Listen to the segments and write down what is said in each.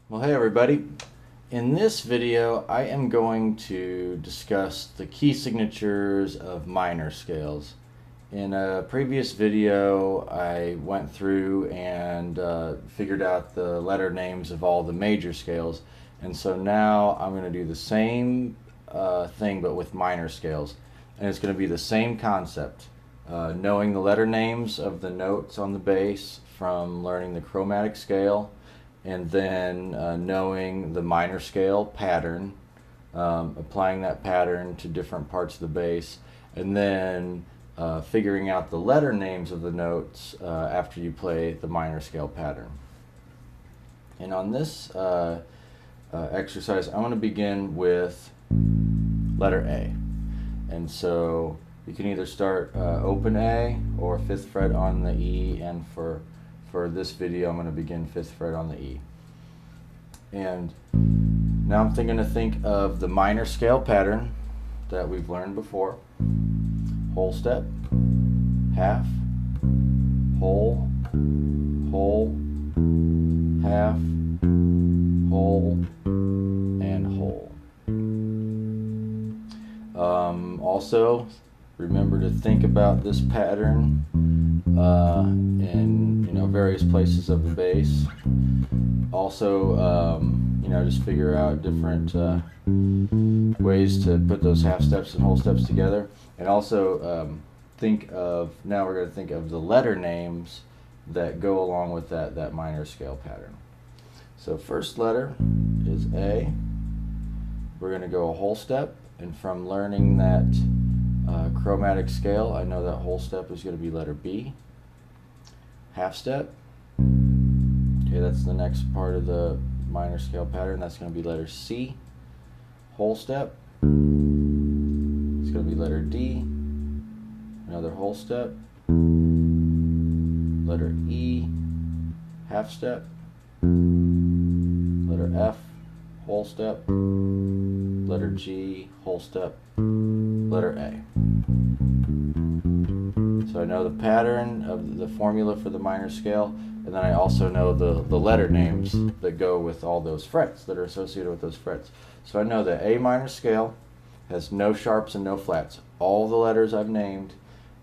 Well, hey everybody. In this video, I am going to discuss the key signatures of minor scales. In a previous video, I went through and figured out the letter names of all the major scales. And so now I'm going to do the same thing but with minor scales. And it's going to be the same concept. Knowing the letter names of the notes on the bass from learning the chromatic scale, and then knowing the minor scale pattern, applying that pattern to different parts of the bass, and then figuring out the letter names of the notes after you play the minor scale pattern. And on this exercise, I want to begin with letter A. And so you can either start open A or 5th fret on the E, and for this video I'm going to begin 5th fret on the E. And now I'm going to think of the minor scale pattern that we've learned before. Whole step, half, whole, whole, half, whole, and whole. Also, remember to think about this pattern in various places of the bass. Also, just figure out different ways to put those half steps and whole steps together. And also now we're going to think of the letter names that go along with that minor scale pattern. So first letter is A. We're going to go a whole step, and from learning that chromatic scale, I know that whole step is going to be letter B. Half step. Okay, that's the next part of the minor scale pattern. That's going to be letter C. Whole step. It's going to be letter D. Another whole step. Letter E. Half step. Letter F. Whole step. Letter G. Whole step. Letter A. So I know the pattern of the formula for the minor scale, and then I also know the letter names that go with all those frets that are associated with those frets. So I know that A minor scale has no sharps and no flats. All the letters I've named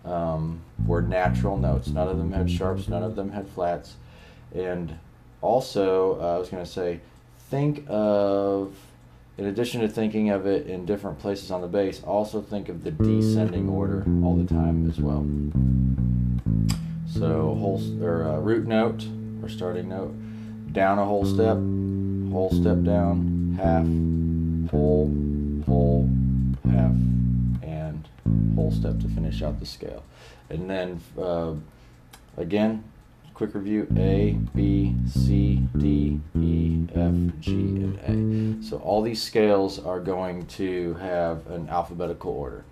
were natural notes. None of them had sharps, none of them had flats. And also, I was going to say, think of, in addition to thinking of it in different places on the bass, also think of the descending order all the time as well. So root note, or starting note, down a whole step down, half, whole, half, and whole step to finish out the scale. And then again, quick review: A, B, C, D, E, F, G, and A. So all these scales are going to have an alphabetical order.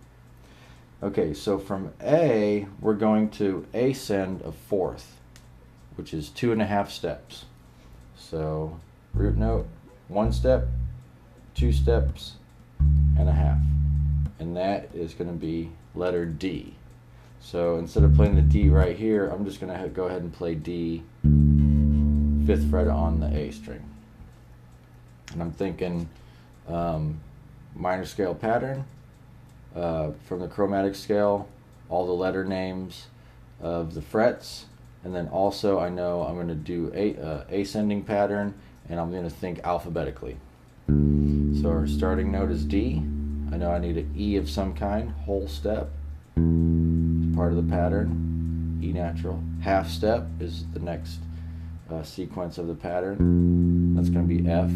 Okay, so from A, we're going to ascend a fourth, which is 2.5 steps. So root note, 1 step, 2 steps, and a half. And that is going to be letter D. So instead of playing the D right here, I'm just going to go ahead and play D 5th fret on the A string. And I'm thinking minor scale pattern from the chromatic scale, all the letter names of the frets, and then also I know I'm going to do ascending pattern, and I'm going to think alphabetically. So our starting note is D. I know I need an E of some kind, whole step. Part of the pattern, E natural. Half step is the next sequence of the pattern. That's going to be F.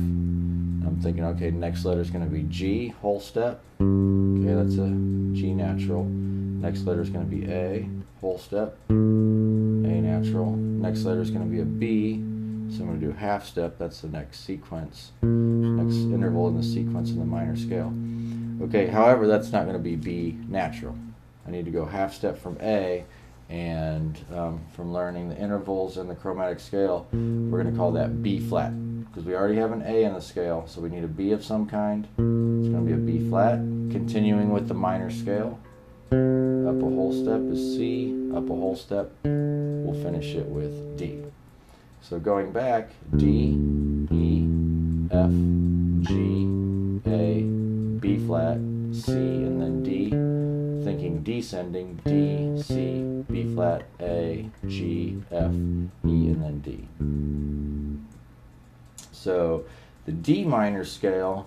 I'm thinking, okay, next letter is going to be G, whole step. Okay, that's a G natural. Next letter is going to be A, whole step. A natural. Next letter is going to be a B, so I'm going to do half step. That's the next sequence, next interval in the sequence in the minor scale. Okay, however, that's not going to be B natural. I need to go half step from A, and from learning the intervals in the chromatic scale, we're going to call that B flat, because we already have an A in the scale, so we need a B of some kind. It's going to be a B flat. Continuing with the minor scale, up a whole step is C, up a whole step, we'll finish it with D. So going back, D, E, F, G, A, B flat, C, and then D. Thinking descending, D, C, B flat, A, G, F, E, and then D. So the D minor scale,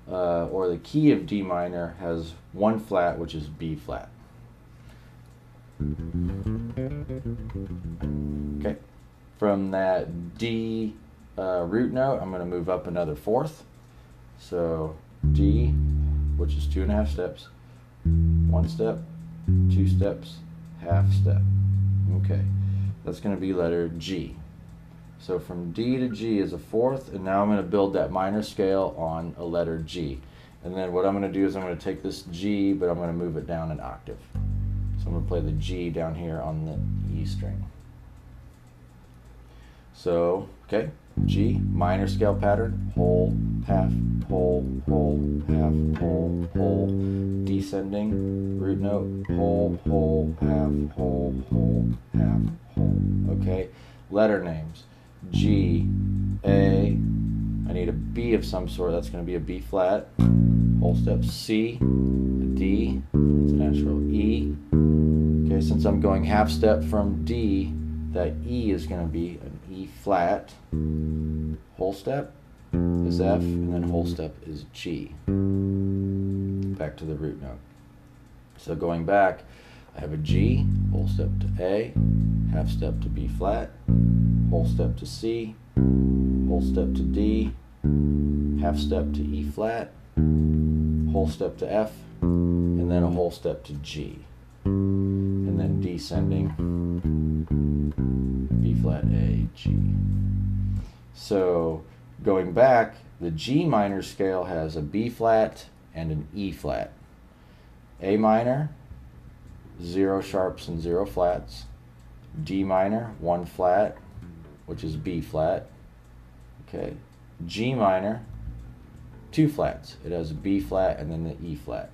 or the key of D minor, has one flat, which is B flat. Okay, from that D root note, I'm going to move up another fourth. So D, which is 2.5 steps, 1 step, 2 steps, half step. Okay, that's going to be letter G. So from D to G is a fourth, and now I'm going to build that minor scale on a letter G. And then what I'm going to do is I'm going to take this G, but I'm going to move it down an octave. So I'm going to play the G down here on the E string. So, okay, G, minor scale pattern, whole, half, whole, half, whole, descending, root note, whole, half, half, whole. Okay, letter names, G, A, I need a B of some sort, that's going to be a B flat, whole step, C, a D, it's a natural E. Okay, since I'm going half step from D, that E is going to be an E flat, whole step is F, and then whole step is G. Back to the root note. So going back, I have a G, whole step to A, half step to B flat, whole step to C, whole step to D, half step to E flat, whole step to F, and then a whole step to G. And then descending, B flat, A, G. So going back, the G minor scale has a B flat and an E flat. A minor, 0 sharps and 0 flats. D minor, 1 flat, which is B flat. Okay. G minor, 2 flats. It has a B flat and then the E flat.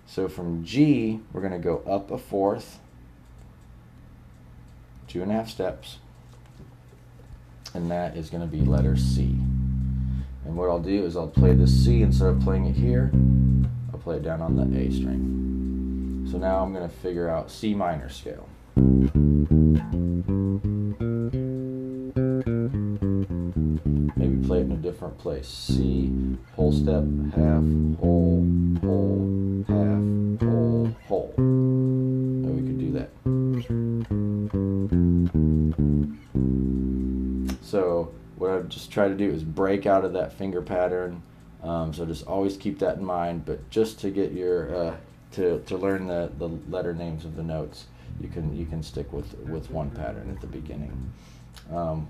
So from G, we're going to go up a fourth, 2.5 steps, and that is going to be letter C. And what I'll do is I'll play the C instead of playing it here, I'll play it down on the A string. So now I'm going to figure out C minor scale. Maybe play it in a different place. C, whole step, half, whole, half, whole. And we could do that. So what I've just tried to do is break out of that finger pattern. So just always keep that in mind. But just to get your to learn the letter names of the notes, you can stick with one pattern at the beginning.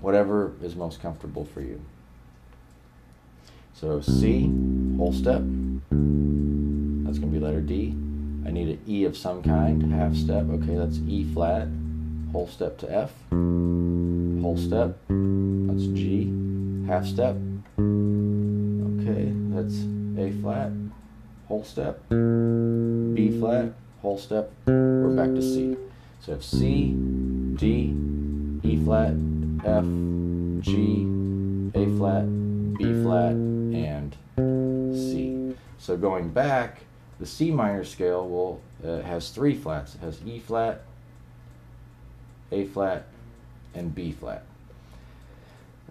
Whatever is most comfortable for you. So C, whole step, that's going to be letter D. I need an E of some kind, half step, okay, that's E flat, whole step to F, whole step, that's G, half step, okay, that's A flat, whole step, B flat, whole step, we're back to C. So I have C, D, E flat, F, G, A flat, B flat, and C. So going back, the C minor scale has 3 flats. It has E flat, A flat, and B flat.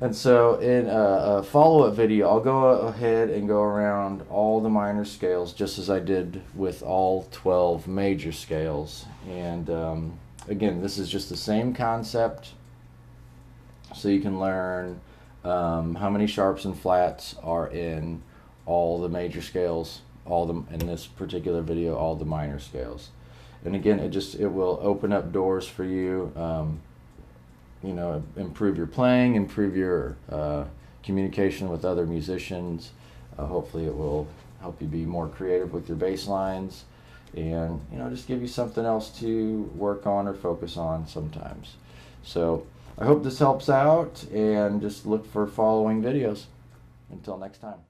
And so in a follow-up video, I'll go ahead and go around all the minor scales just as I did with all 12 major scales. And again, this is just the same concept, so you can learn how many sharps and flats are in all the major scales, in this particular video, all the minor scales. And again, it will open up doors for you, you know, improve your playing, improve your communication with other musicians. Hopefully it will help you be more creative with your bass lines, and you know, just give you something else to work on or focus on sometimes. So I hope this helps out, and just look for following videos. Until next time.